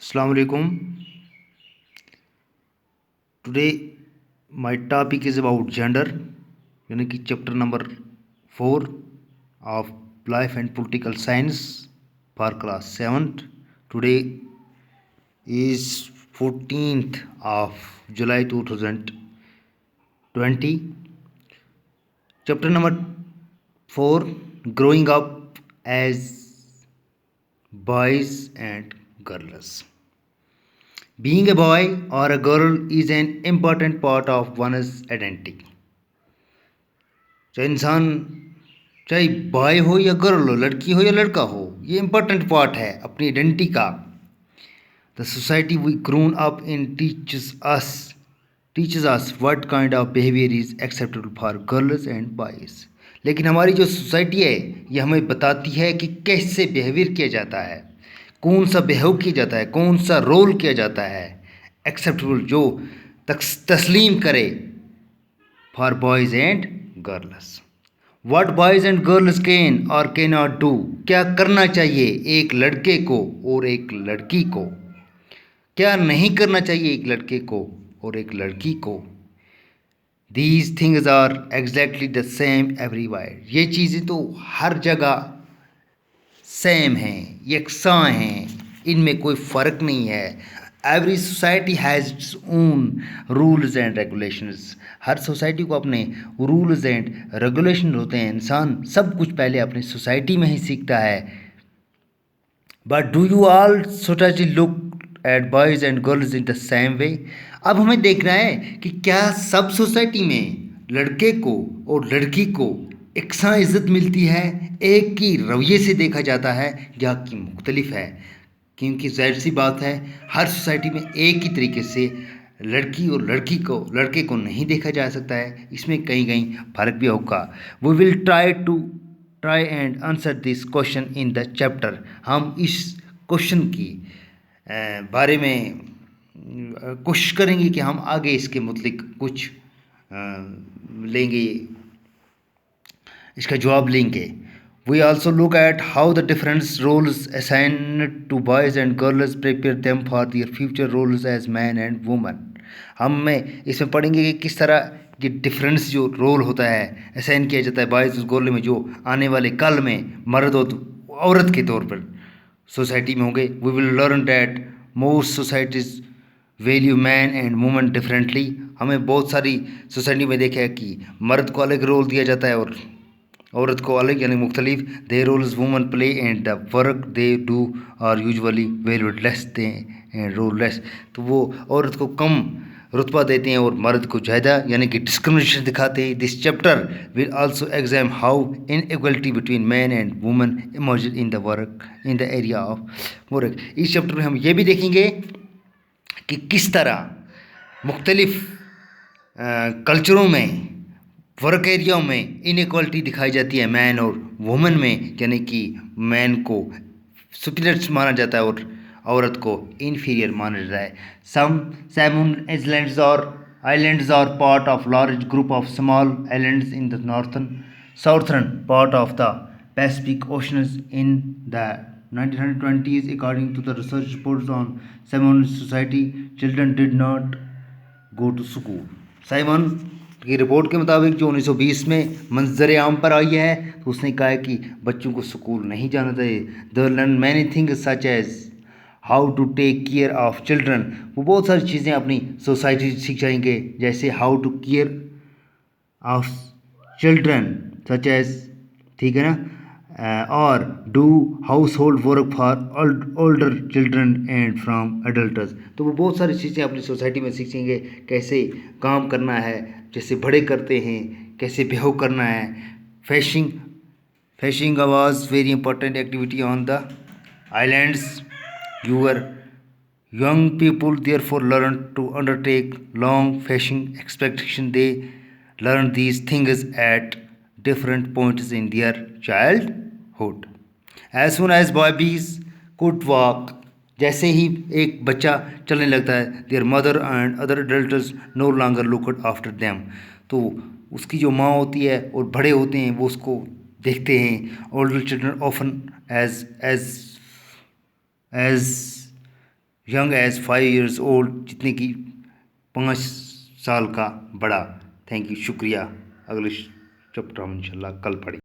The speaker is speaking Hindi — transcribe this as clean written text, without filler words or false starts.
Assalamu alaikum. Today my topic is about gender, यानी कि chapter number 4 of Life and Political Science for class 7th. Today is 14th of July 2020. Chapter number 4, Growing Up as Boys and Girls. Being a boy or a girl is an important part of one's identity. चाहे इंसान चाहे बॉय हो या गर्ल हो, लड़की हो या लड़का हो, ये इम्पोर्टेंट पार्ट है अपनी आइडेंटिटी का. The society we grown up in teaches us what kind of behaviour is acceptable for girls and boys. लेकिन हमारी जो सोसाइटी है ये हमें बताती है कि कैसे बिहेवियर किया जाता है, कौन सा बिहेव किया जाता है, कौन सा रोल किया जाता है एक्सेप्टेबल, जो तस्लीम करे for boys and girls. What boys and girls can और कैन नॉट डू, क्या करना चाहिए एक लड़के को और एक लड़की को, क्या नहीं करना चाहिए एक लड़के को और एक लड़की को. These things are exactly the same everywhere. ये चीज़ें तो हर जगह सेम हैं, यकसां हैं, इनमें कोई फ़र्क नहीं है. Every society has its own rules and regulations. Her society को अपने रूल्स एंड रेगुलेशन होते हैं. इंसान सब कुछ पहले अपनी सोसाइटी में ही सीखता है. But do you all society look at boys and girls in the same way. अब हमें देखना है कि क्या सब सोसाइटी में लड़के को और लड़की को एकसां इज़्ज़त मिलती है, एक ही रवैये से देखा जाता है, या कि मुख्तलिफ है. क्योंकि ज़ाहिर सी बात है हर सोसाइटी में एक ही तरीके से लड़की और लड़के को नहीं देखा जा सकता है. इसमें कहीं कहीं फ़र्क भी होगा. We will try and answer this question in the chapter. हम इस क्वेश्चन की बारे में कोशिश करेंगे कि हम आगे इसके मुतलिक कुछ लेंगे, इसका जवाब लेंगे. We also look at how the different roles assigned to boys and girls prepare them for their future roles as man and woman. हमें इसमें पढ़ेंगे कि किस तरह ये डिफरेंस जो रोल होता है असाइन किया जाता है बॉयज़ और गर्ल में, जो आने वाले कल में मर्द और औरत के तौर पर सोसाइटी में होंगे. We will learn that most societies value man and woman differently. हमें बहुत सारी सोसाइटी में देखा है कि मर्द को अलग रोल दिया जाता है और औरत को अलग, यानी मुख्तलिफ. They roles woman play and the work they do are usually valued less they and role less. तो वो औरत को कम रुतबा देते हैं और मर्द को ज़्यादा, यानी कि डिस्क्रिमिनेशन दिखाते हैं. This chapter will also exam how inequality between man and woman emerge in the area of work. इस चैप्टर में हम ये भी देखेंगे कि किस तरह मुख्तलिफ कल्चरों में, वर्क एरिया में इनइक्वालिटी दिखाई जाती है मैन और वुमेन में, यानी कि मैन को सुपीरियर माना जाता है और औरत को इन्फीरियर माना जाता है. Some Samoan islands are part of large group of small islands in the southern part of the Pacific oceans. In the 1920s, according to the research reports on Simon society, children did not go to school. Simon की रिपोर्ट के मुताबिक जो 1920 में मंजर आम पर आई है, तो उसने कहा है कि बच्चों को स्कूल नहीं जाना चाहिए. They learn many things such as how to take care of children. वो बहुत सारी चीज़ें अपनी सोसाइटी से सीख जाएंगे, जैसे how to care of children such as, ठीक है ना, और do household work for older children and from adults. तो वो बहुत सारी चीज़ें अपनी सोसाइटी में सीखेंगे, कैसे काम करना है, जैसे बड़े करते हैं, कैसे बिहेव करना है. Fishing was very important activity on the islands. Your young people therefore learn to undertake long fishing expedition. They learn these things at different points in their childhood. As soon as babies could walk, जैसे ही एक बच्चा चलने लगता है, there mother and other adults no longer looked after them. तो उसकी जो माँ होती है और बड़े होते हैं वो उसको देखते हैं. older children often as young age 5 years old, जितने की 5 साल का बड़ा। थैंक यू, शुक्रिया। अगले चैप्टर हम इंशाल्लाह कल पढ़ेंगे।